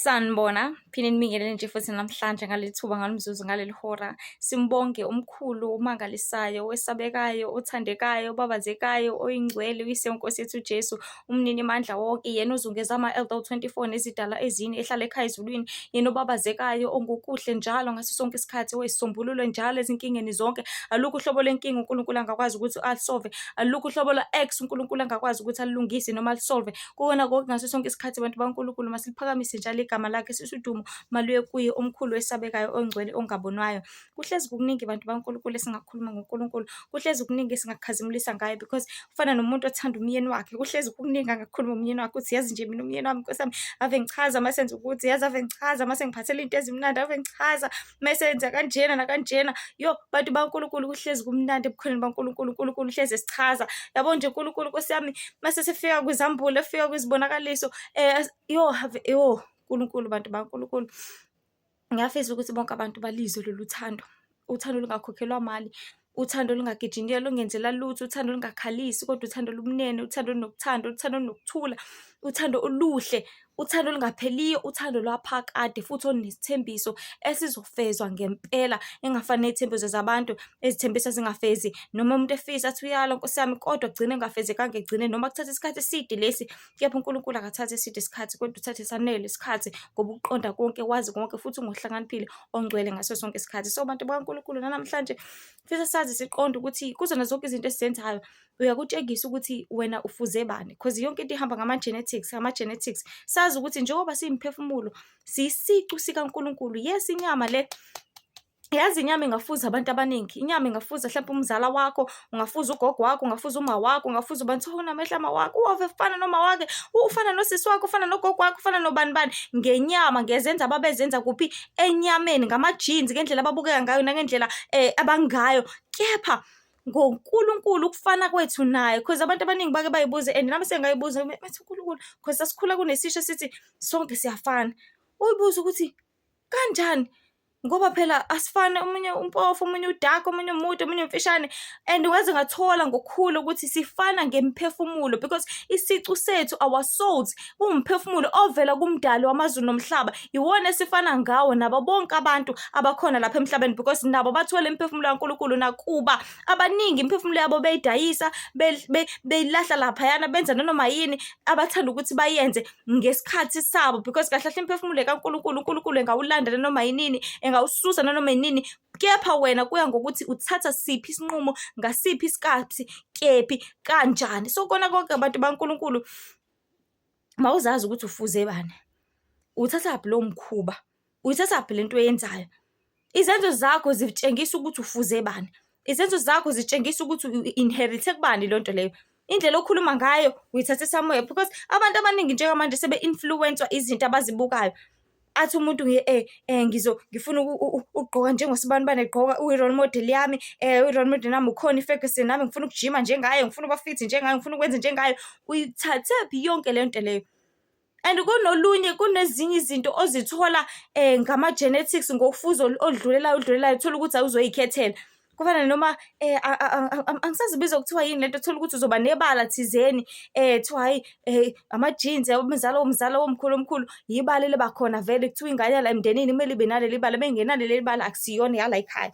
Sanibona, phinde nibingelele nje futhi namhlanje ngaleli thuba ngalomzuzu ngaleli hora. Simbonge omkhulu, omangalisayo, owesabekayo, othandekayo, obabazekayo, oyingcwele, uyise wenkosi yethu uJesu, umnini mandla wonke, yena ozungeza ama-L24 nezidalwa ezine, ehlala ekhaya ezulwini, yena obabazekayo, ongukuhle njalo ngaso sonke isikhathi, oyisisombululo njalo ezinkingeni zonke. Alukho uhlobo lenkinga uNkulunkulu angakwazi ukuthi alisolve, alukho uhlobo lwa-X uNkulunkulu angakwazi ukuthi alilungise noma alisolve. Kuwona konke ngaso sonke isikhathi bantu baNkulunkulu masiliphakamise njalo igama lakhe sisudumo maluye kuye omkhulu wesabekayo ongcwele ongabonwayo. Kuhlezi kukuningi bantu baNkulunkulu esingakhuluma ngoNkulunkulu, kuhlezi kuningi esingakukhazimulisa ngayo because ufana nomuntu othanda umyeni wakhe, kuhlezi kukuningi angakhuluma umyeni wakhe ukuthi yazi nje mina umyeni wami Nkosi yami ave ngichaza masenza ukuthi, yazi ave ngichaza mase ngiphathela into ezimnandi, ave ngichaza masenza kanjena nakanjena. Yo bantu baNkulunkulu kuhlezi kumnandi ebukhoneni baNkulunkulu, uNkulunkulu uhlezi esichaza. Yabo nje uNkulunkulu Nkosi yami mase sifika kwizambulo, efika kwizibonakaliso uNkulunkulu bantu baNkulunkulu. Ngiyafisa ukuthi bonke abantu balizwe lolu thando, uthando olungakhokhelwa mali, uthando olungagijingelwa olungenzela lutho, uthando olungakhalisi kodwa uthando olumnene, uthando olunokuthanda, uthando olunokuthula, uthando oluhle, uthando olungapheliyo, uthando lwaphakade futhi olunesithembiso esizofezwa ngempela, engafani ney'thembiso zabantu ezithembisa zingafezi. Noma umuntu efisa athi uyala Nkosi yami kodwa kugcine kungafezekanga egcine, noma kuthatha isikhathi eside lesi, kepha uNkulunkulu akathathi eside isikhathi kodwa uthatha esanele isikhathi ngoba uqonda konke, wazi konke futhi ungohlakaniphile ongcwele ngaso sonke isikhathi. So bantu bakaNkulunkulu nanamhlanje fisa sazi siqonde ukuthi kuzona zonke izinto esizenzayo uyakutshengisa ukuthi wena ufuze bani, because yonke into ihamba ngama-genetics. Sazi ukuthi njengoba siyimphefumulo siyisicu sikaNkulunkulu. Yes, inyama le, yazi inyama ingafuza abantu abaningi, inyama ingafuza mhlawumbe umzala wakho, ungafuza ugogo wakho, ungafuza uma wakho, ungafuza ubani so unamehla ama wakho, uwave ufana noma wakhe, ufana nosisi wakho, ufana nogogo wakho, ufana nobani bani ngenyama, ngezenza ababezenza kuphi enyameni, ngama-genes, ngendlela ababukeka ngayo nangendlela abangayo, kepha ngoNkulunkulu ukufana kwethu naye. Because abantu abaningi bake bayibuze and nami sengayibuza bathi uNkulunkulu because sasikhula kunesisho sithi sonke siyafana. Uyibuza ukuthi kanjani? Ngoba phela asifane, omunye umpofu, omunye udark, omunye umude, omunye umfishane, and ungaze ngathola ngokukhulu ukuthi sifana ngemphefumulo because isicu sethu, our souls, umphefumulo ovela kumdali wamazulu nomhlaba, iwona esifana ngawo nabo bonke abantu abakhona lapha emhlabeni because nabo bathola imphefumulo kaNkulunkulu. Nakuba abaningi imphefumulo yabo beyidayisa, beyilahla laphayana, benza noma yini abathanda ukuthi bayenze ngesikhathi sabo because kahle kahle imphefumulo kaNkulunkulu, uNkulunkulu engawulanda noma yinini, engawususa noma yinini, kepha wena kuya ngokuthi uthatha siphi isinqumo ngasiphi isikhathi, kephi, kanjani. So kona konke abantu baNkulunkulu mawuzazi ukuthi ufuze bani, uthathaphi lo mkhuba, uyithathaphi lento oyenzayo. Izenzo zakho zitshengisa ukuthi ufuze bani, izenzo zakho zitshengisa ukuthi u-inherit kubani lonto leyo. Indlela okhuluma ngayo uyithathe somewhere because abantu abaningi njengamanje sebe-influence izinto abazibukayo. Athi umuntu ngifuna ukugqoka njengosibanibani egqoka, uyi-role model yami, uyi-role model nami uConnie Ferguson, nami ngifuna ukujima njengayo, ngifuna ukuba fit njengayo, ngifuna ukwenza njengayo. Uyithathephi yonke le nto leyo? And kunezinye izinto ozithola ngama-genetics, ngofuzo oludlulelayo, thola ukuthi awuzoyikhethela. Kufana noma angisazi bizwa kuthiwa yini lento, thola ukuthi uzoba nebala thizeni, kuthiwa hayi ama-genes umzala womkhulu yibala eliba khona vele, kuthiwa ingane yala emndenini kumele ibe naleli bala, bengenalo leli bala akusiyona yala ekhaya,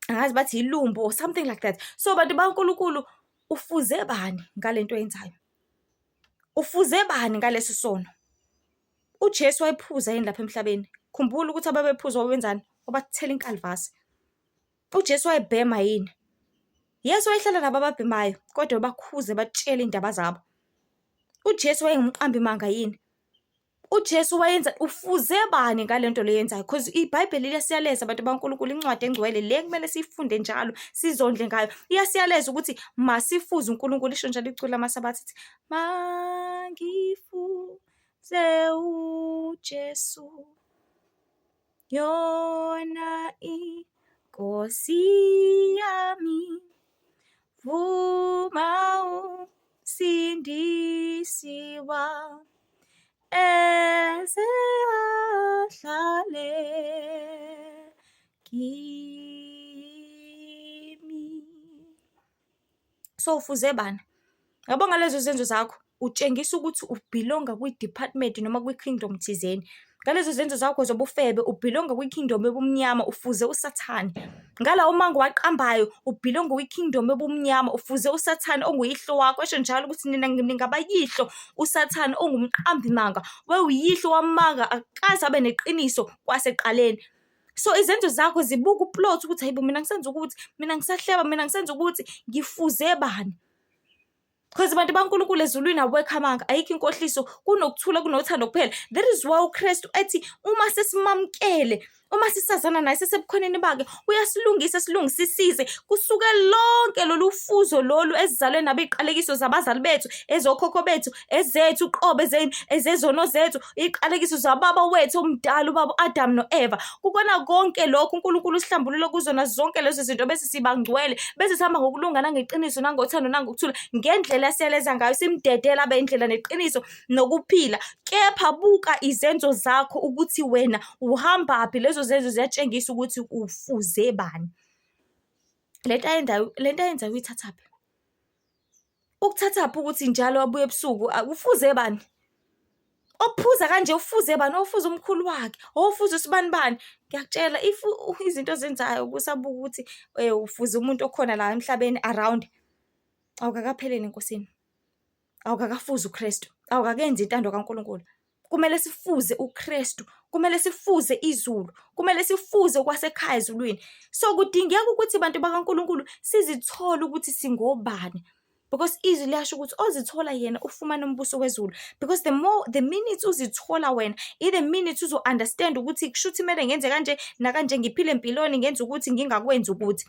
angazi bathi ilumbu or something like that. So bantu baNkulunkulu ufuze bani ngalento oyenzayo? Ufuze bani ngalesi sono? uJesu wayephuza yini lapha emhlabeni? Khumbula ukuthi ababephuza wenzani? Wabathela inkalvasi. uJesu wayebhema yini? Yesu wayehlala nabo ababhemayo kodwa bakhuze batshele indaba zabo. uJesu wayengumqambi manga yini? uJesu wayenza, ufuze bani ngalento leyenzayo? Because iBhayibheli liyasiyaleza abantu baNkulunkulu, incwadi engcwele le kumele siyifunde njalo, sizondle ngayo. Iyasiyaleza ukuthi masifuze uNkulunkulu, isho njalo icula amasabatha ithi mangifuze uJesu yona Nkosi yami, vuma usindisiwa eze ahlale kimi. So ufuze bani? Yabo ngalezo zenzo zakho utshengisa ukuthi ubhilonga kwi-department noma kwi-kingdom thizeni. Ngalezo zenzo zakho zobufebe ubhilonga kwi-kingdom ebumnyama, ufuze usathane. Ngalawo manga waqambayo ubhilonga kwi-kingdom ebumnyama, ufuze usathane onguyihlo wakho. Esho njalo ukuthi nina ningabayihlo usathane ongumqambi manga. Uyihlo wamanga, akaze abe neqiniso kwaseqaleni. So izenzo zakho zibuka uplot ukuthi hayibo mina ngisenza ukuthi, mina ngisahleba, mina ngisenza ukuthi, ngifuze bani? Because abantu baNkulunkulu ezulwini awekho amanga, ayikho inkohliso, kunokuthula kunothando kuphela. That is why uKristu ethi uma sesimamkele, uma sisazana naye sesebukhoneni bakhe, uyasilungisa silungisisize kusuke lonke lolu fuzo lolu ezizalwe nabeqalekiso zabazali bethu, ezokhokho bethu, ezethu uqobo ezezono zethu, iqalekiso zababa wethu omdala ubaba Adam noEva. Kukona konke lokho uNkulunkulu usihlambulule kuzona zonke lezo zinto bese sibangcwele, bese sihamba ngokulunga nangeqiniso nangothando nangokuthula ngendlela esiyaleza ngayo, simdedela abe indlela neqiniso nokuphila. Kepha buka izenzo zakho ukuthi wena uhambaphi. Lezo zenzo ziyatshengisa ukuthi ufuze bani. Lento ayenzayo uyithathaphi? Ukuthathaphi ukuthi njalo abuye ebusuku ufuze bani? Ophuza kanje ufuze bani? Ofuza umkhulu wakhe, ofuza usibani bani? Ngiyakutshela if izinto zenzayo kusabuka ukuthi ufuze umuntu okhona la emhlabeni around, awukakaphelele enkosini, awukakafuzi uKristu, awukakenzi intando kaNkulunkulu. Kumele sifuze uKristu, kumele sifuze izulu, kumele sifuze kwasekhaya ezulwini. So kudingeka ukuthi abantu bakaNkulunkulu sizithole ukuthi singobani, because izwi liyasho ukuthi ozithola yena ufumana umbuso wezulu. Because the minute uzithola wena, the minute uzo understand ukuthi kushuthi kumele ngenze kanje nakanje, ngiphile empilweni ngenza ukuthi ngingakwenza ukuthi.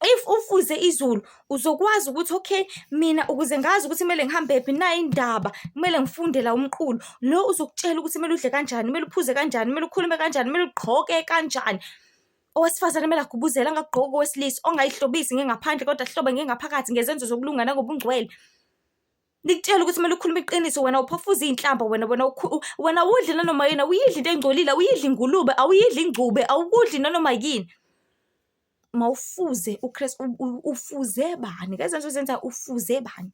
If ufuze izulu uzokwazi ukuthi okay, mina ukuze ngazi ukuthi kumele ngihambe phi na indaba, kumele ngifunde la umqulu lo uzokutshela ukuthi kumele udle kanjani, kumele uphuze kanjani, kumele ukhulume kanjani, kumele ugqoke kanjani. Owesifazane kumele agubuzele, angagqoki owesilisa, ongayihlobisi ngengaphandle kodwa hlobe ngengaphakathi ngezenzo zokulunga nangobungcwele. Nikutshela ukuthi kumele ukhulume iqiniso, wena uphofuza izinhlamba, wena udli nanoma yena, uyidli into engcolile, uyidli ingulube, awuyidli ingcube, awukudli nanoma yini. Mawufuze uKristu ufuze bani? Ngezenzo zenza ufuze bani?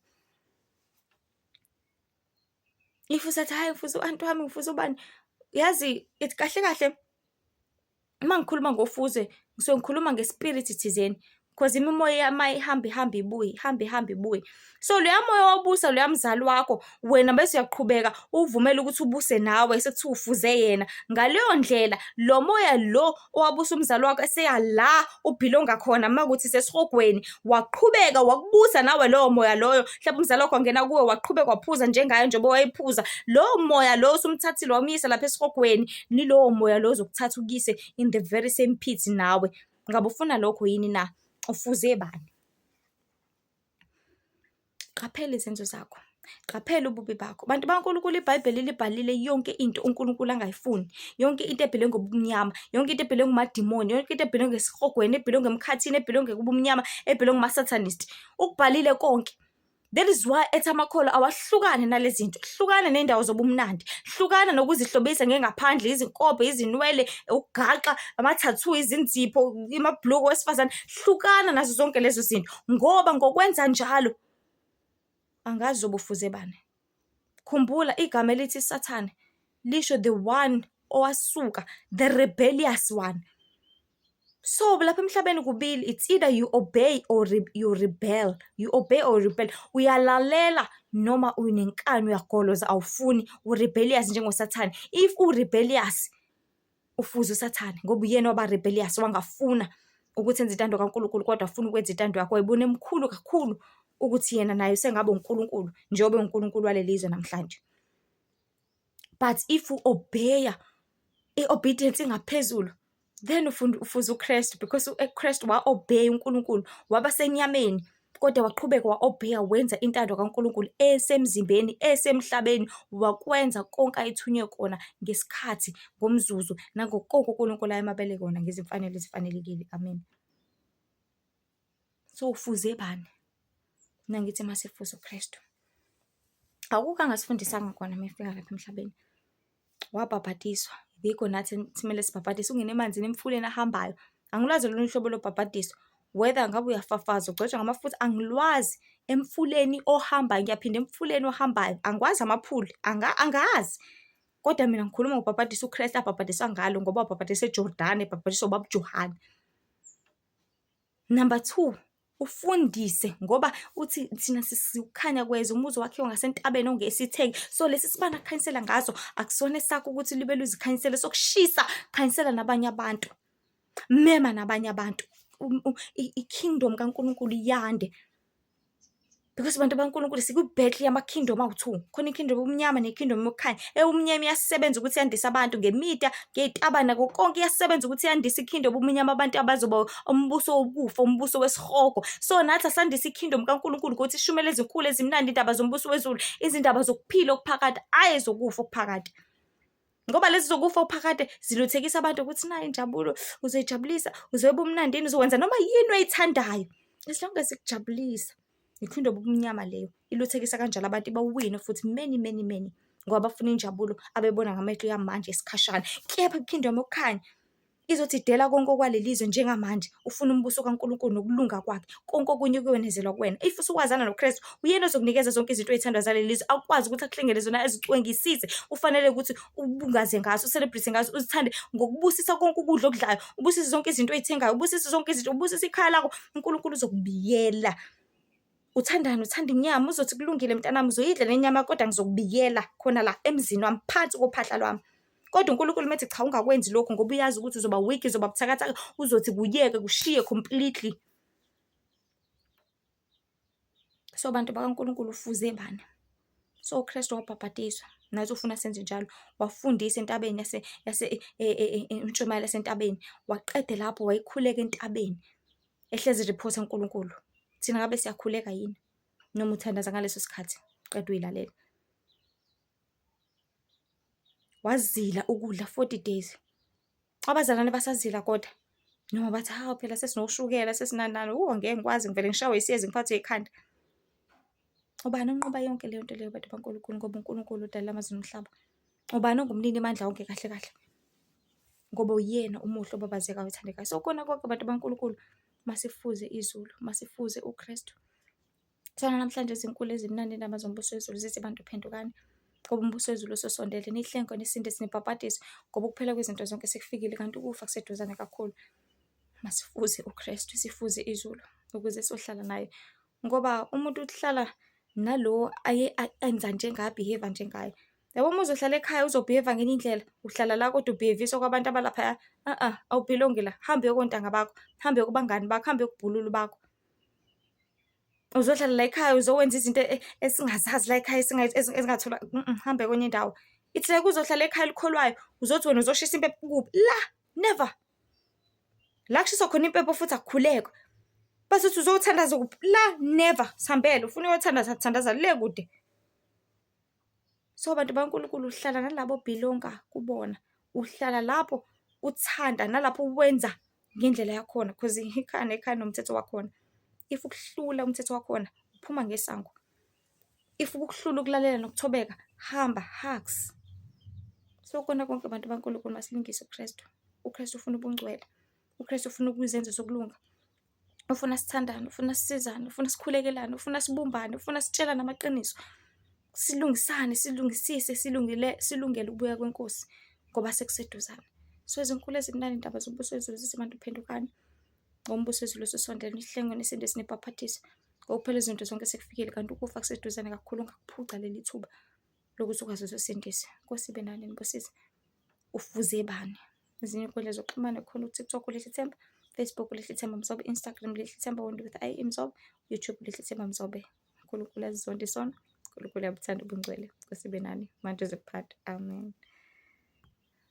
If usathi hayi ufuze u-anti wami, ngifuze ubani, yazi ethi kahle kahle uma ngikhuluma ngofuze ngisuke ngikhuluma ngespirit thizeni, because imimoya ihamba ibuye. So loya moya wabusa loya mzali wakho, wena bese uyaqhubeka uvumela ukuthi ubuse nawe, sekuthiwa ufuze yena. Ngaleyo ndlela lo moya lo owabusa umzali wakho eseyala ubhilonga khona, makuthi sesihogweni, waqhubeka wakubusa nawe lowo moya loyo. Mhlawumbe umzali wakho angena kuwe waqhubeka waphuza njengayo njengoba wayephuza. Lowo moya lo usumthathile wamyisa lapha esihogweni, ni lowo moya lo uzokuthatha ukuyise in the very same pit nawe. Ngabe ufuna lokho yini na? Ufuze bani? Qaphela izenzo zakho, qaphela ububi bakho. Bantu baNkulunkulu, iBhayibheli libhalile yonke into uNkulunkulu angayifuni, yonke into ebhilwe ngobumnyama, yonke into ebhilwe ngumadimoni, yonke into ebhilwe ngesihogweni, ebhilwe ngemkhathini, ebhilwe ngobumnyama, ebhilwe ngumasatanist. Ukubhalile konke. That is why ethi amakholo awahlukane nalezi zinto. Hlukana nendawo zobumnandi, hlukana nokuzihlobisa ngengaphandle, izinkobe, izinwele, ukugaxa, ama-tattoo, izinzipho, amabhuluku wesifazane. Hlukana nazo zonke lezo zinto, ngoba ngokwenza njalo angazi ubufuze bani. Khumbula igama elithi Sathane lisho the one owasuka, the rebellious one. So lapha emhlabeni kubili, it's either you obey or you rebel. You obey or rebel. Uyalalela noma unenkani, uyagoloza, awufuni, urebellious njengoSathane. If urebellious ufuza uSathane, ngoba uyena waba rebellious, wangafuna ukuthi enze intando kaNkulunkulu kodwa afuna ukwenza intando yakho. Wayibona emkhulu kakhulu ukuthi yena naye sengabe uNkulunkulu njengoba uNkulunkulu walelizwe namhlanje. But if you obey, obedience ingaphezulu, then ufuza uKristu, because uKristu wa-obey uNkulunkulu, waba senyameni kodwa waqhubeka wa-obey, wenza intando kaNkulunkulu esemzimbeni, esemhlabeni, wakwenza konke ayithunywe kona ngesikhathi, ngomzuzu, nangokonke uNkulunkulu ayemabele kona ngezimfanelo ezifanelekile. Amen. So ufuze bani? Mina ngithi masifuza uKristu. Akukho angasifundisanga kona mefika lapha emhlabeni. Wabhabhadiswa, yikho nathi kumele sibhabhadiswe. Ungene emanzini emfuleni ahambayo, angilwazi lolu hlobo lobhabhadiso, whether ngabe uyafafazwa ugcotshwa ngamafutha, angilwazi. emfuleni ohambayo, ngiyaphinda emfuleni ohambayo. Angikwazi amaphuli, angazi. Kodwa mina ngikhuluma ngobhabhadisa uKristu abhabhadiswa ngalo, ngoba wabhabhadisa eJordani, ebhabhadiswa ubaba uJohane. Number 2, ufundise, ngoba uthi thina sikukhanya kwezwe, umuzi wakhiwa ngasentabeni ongesitheki. So lesi sibani akhanyisela ngaso akusona esakho ukuthi libe luzikhanyisele, sokushisa, khanyisela nabanye abantu, mema nabanye abantu, i-kingdom kaNkulunkulu yande. Because abantu baNkulunkulu sikwi-battle yama-kingdom awu-2. Khona i-kingdom obumnyama ne-kingdom yokukhanya. Ubumnyama iyasebenza ukuthi yandise abantu ngemedia, ngey'tabana, konke iyasebenza ukuthi yandise i-kingdom obumnyama, abantu abazoba umbuso wokufa, umbuso wesihogo. So nathi asandise i-kingdom kaNkulunkulu ukuthi ishumele ezinkulu ezimnandi, indaba zombuso wezulu, izindaba zokuphila okuphakade, ayi zokufa okuphakade. Ngoba lezi zokufa okuphakade ziluthekisa abantu ukuthi nayi injabulo, uzoyijabulisa, uzoyeba umnandini, uzowenza noma yini oyithandayo, as long as ikujabulisa. I-kingdom obumnyama leyo iluthekisa kanjalo abantu, bawine futhi many, ngoba bafuna injabulo abebona ngamehlo yamanje esikhashana. Kepha i-kingdom yokukhanya izothi idela konke okwalelizwe njengamanje, ufuna umbuso kaNkulunkulu nokulunga kwakhe, konke okunye kuyonezelwa kuwena. If usukwazana noKristu, uyena ozokunikeza zonke izinto oyithandwa zalelizwe, akwazi ukuthi akuhlengele zona ezicwengisise. Ufanele ukuthi ubungaze ngazo, ucelebrate ngazo, uzithande ngokubusisa konke ukudla okudlayo, ubusise zonke izinto oyithengayo, ubusise zonke izinto, ubusise ikhaya lakho. uNkulunkulu uzokubiyela. Uthandani? Uthanda inyama? Uzothi kulungile mntanami, uzoyidla nenyama, kodwa ngizokubiyela khona la emzini wami, phansi kophahla lwami. Kodwa uNkulunkulu methi cha, ungakwenzi lokho, ngoba uyazi ukuthi uzoba weak, uzoba buthakathaka, uzothi kuyeke kushiye completely. So bantu bakaNkulunkulu, ufuze bani? So uKristu wabhabhadiswa, nathi ufuna senze njalo. Wafundisa entabeni eNtshumayelo yasentabeni, waqede lapho wayikhuleka entabeni, ehlezi reporta uNkulunkulu. Thina ngabe siyakhuleka yini? Noma uthandaza ngaleso sikhathi qeda uyilalela. Wazila ukudla 40 days. Abazalwane basazila kodwa, noma bathi hawu phela sesinoshukela, sesinanani. Ngeke ngikwazi, ngivele ngishawe isiyezi, ngiphathwe ikhanda. Ubani onqoba yonke leyo nto leyo bantu baNkulunkulu? Ngoba uNkulunkulu udalile amazulu nomhlaba. Ubani ongumnini mandla wonke kahle? Ngoba uyena umuhle, obabazekayo, othandekayo. So kona konke bantu baNkulunkulu, masifuze izulu, masifuze uKristu. Sana namhlanje izinkulu ezimnandi, indaba zombuso wezulu zithi bantu phendukani, ngoba umbuso wezulu usosondele. Nihlenga nisinde, sinibhabhadise, ngoba ukuphela kwezinto zonke sekufikile, kanti ukufa kuseduzane kakhulu. Masifuze uKristu, sifuze izulu, ukuze sohlala naye. Ngoba umuntu uhlala nalo enza njengaye, behave njengaye. Yabo uma uzohlala ekhaya uzobehave ngenye indlela, uhlala la kodwa ubhehaviswa kwabantu abalaphaya, awubhilongi la. Hambe uyokontanga bakho, hambe kubangani bakho, hambe kubhululu bakho. Uzohlala la ekhaya, uzowenza izinto esingazazi la ekhaya, ezingathola, hambe kwenye indawo. It's like uzohlala ekhaya elikholwayo, uzothi wena uzoshisa impepho kuphi? La, never. La kushiswa khona impepho futhi akukhulekwa. Basuthi uzothandaza kuphi? La, never. Sihambele, ufuna uyothandaza, thandaza le kude. So bantu baNkulunkulu, uhlala nalabo obhilonga kubona, uhlala lapho uthanda, nalapho uwenza ngendlela yakhona, because ikhaya nekhaya nomthetho wakhona. If ukuhlula umthetho wakhona, uphuma ngesango. If ukuhlula ukulalela nokuthobeka, hamba, hugs. So kona konke bantu baNkulunkulu, masilingise uKristu. uKristu ufuna ubungcwele, uKristu ufuna ukuzenzo zokulunga, ufuna sithandane, ufuna sisizane, ufuna sikhulekelane, ufuna sibumbane, ufuna sitshelane amaqiniso, silungisane, silungisise, silungele ukubuya kwenkosi, ngoba sekuseduzane. So izinkulu ezimnandi, indaba zombuso wezulu zithi bantu phendukani, ngombuso wezulu usosondele. Nihlenga nisinde, sinibhabhadise, ngokuphela izinto zonke sekufikile, kanti ukufa kuseduzane kakhulu. Ungakuphuca leli thuba lokuthi ukwazi uzosindisa. Nkosi ibe nani, nibusise. Ufuze bani? Ezinye inkundla zokuxhumana khona uTikTok, Lihle Themba, Facebook, Lihle Themba Mzobe, Instagram, Lihle Themba with I Mzobe, YouTube, Lihle Themba Mzobe. uNkulunkulu azizonde isona, uNkulunkulu uyabuthanda ubungcwele. Nkosi ibe nani, manje uzokuphatha. Amen.